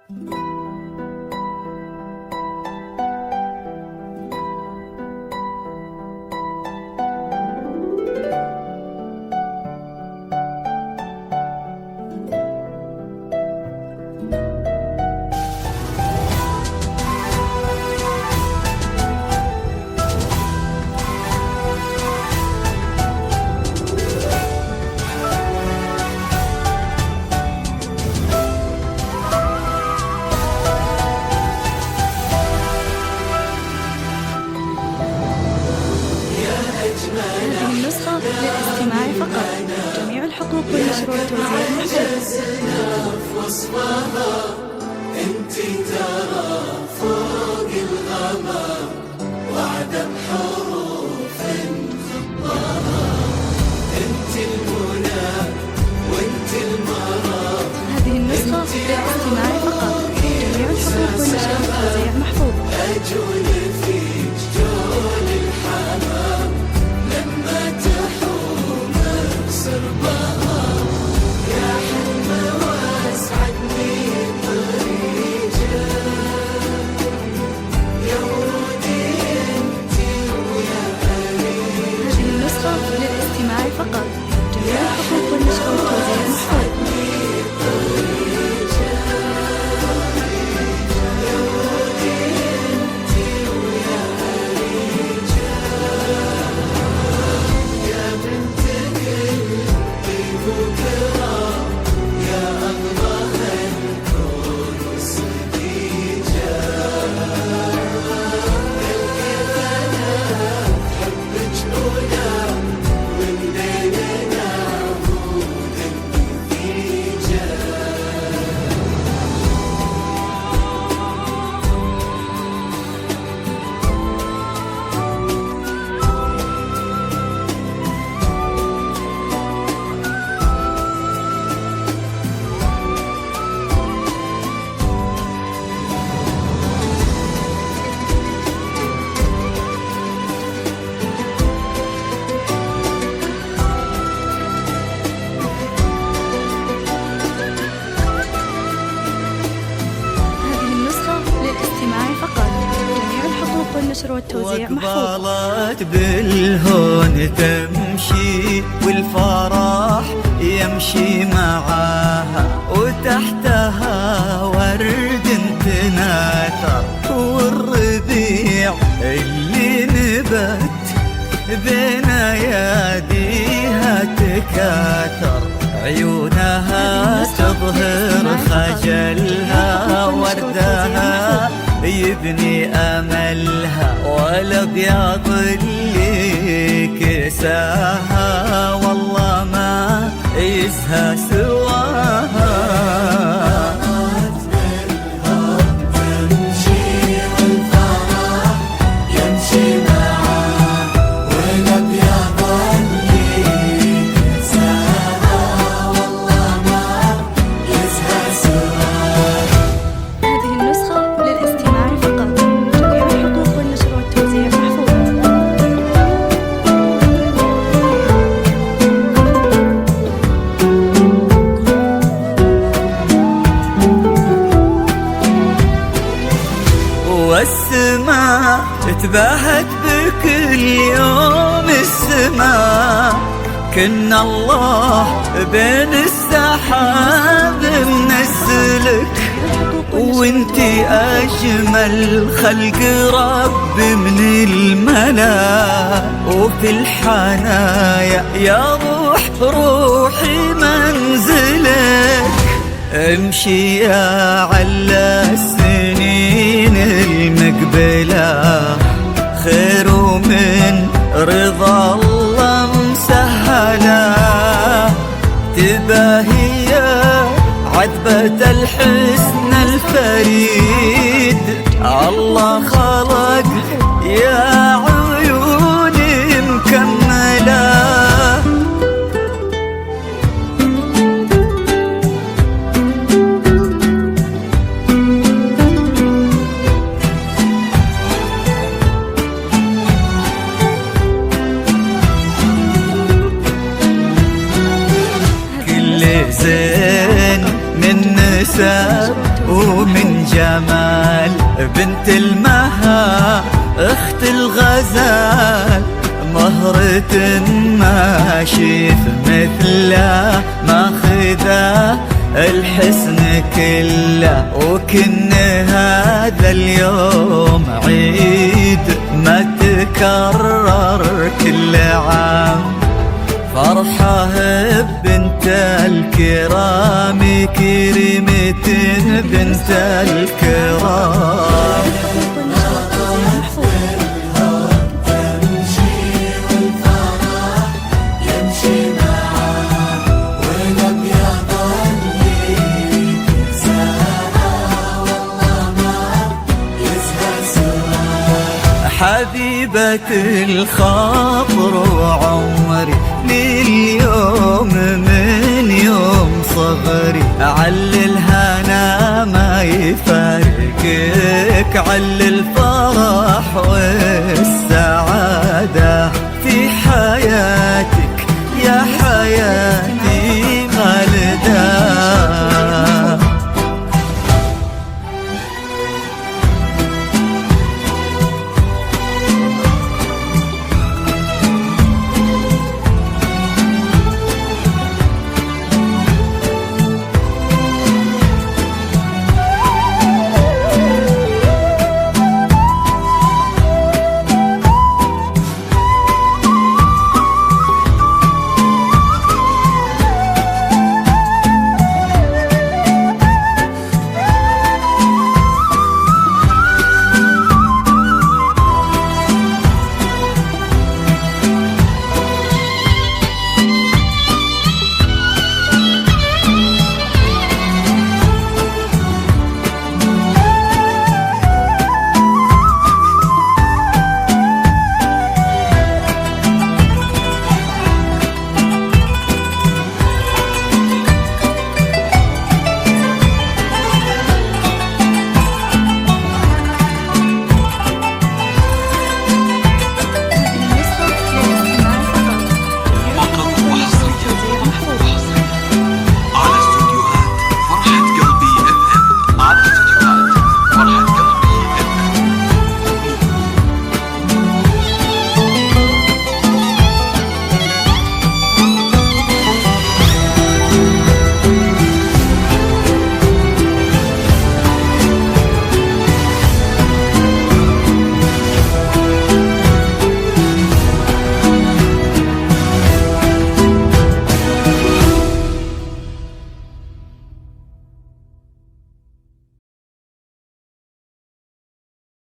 هذه النسخة للاستماع فقط. جميع الحقوق والنشر والتوزيع محفوظ. انتي ترى فوق الغمام وعدم حروف خطاها، انتي المنى وانتي المرام. هذه النسخة للاستماع فقط. جميع الحقوق والنشر والتوزيع محفوظ. أجول فيك جول الحمام لما تحوم بصربها، يا حلمة واسعدني طريقك، يا ورودي انتي ويا أريجك. هذه النسخة للاستماع فقط. جميع الحقوق والنشر والتوزيع محفوظ. والنشر والتوزيع محفوظ. وقبلت بالهون تمشي والفرح يمشي معاها، وتحتها ورد تناثر، والربيع اللي نبت بين اياديها تكاثر، عيونها تظهر خجلها، وردها يبني أملها، والأبيض اللي كساها والله ما يسهى سواها. والسماء تباهت بكل يوم، السماء كنا الله بين السحاب منزلك، وانتي اجمل خلق رب من الملا، وفي الحنايا يا روحي منزلك، امشي يا على السنين المقبلة، خير من رضا الله مسهلا، تباهي عذبة الحسن الفريد، الله خلق يا عيوني مكملة. زين من نساء ومن جمال بنت المها اخت الغزال، مهرة ما شيف مثله ماخذه الحسن كله. وكن هذا اليوم عيد ما تكرر كل عام، فرحة بنت الكرام كريمة بنت الكرام. حبيبة الخاطر وعمري لليوم من يوم صغري، عل الهنا ما يفارقك، عل الفرح والسعادة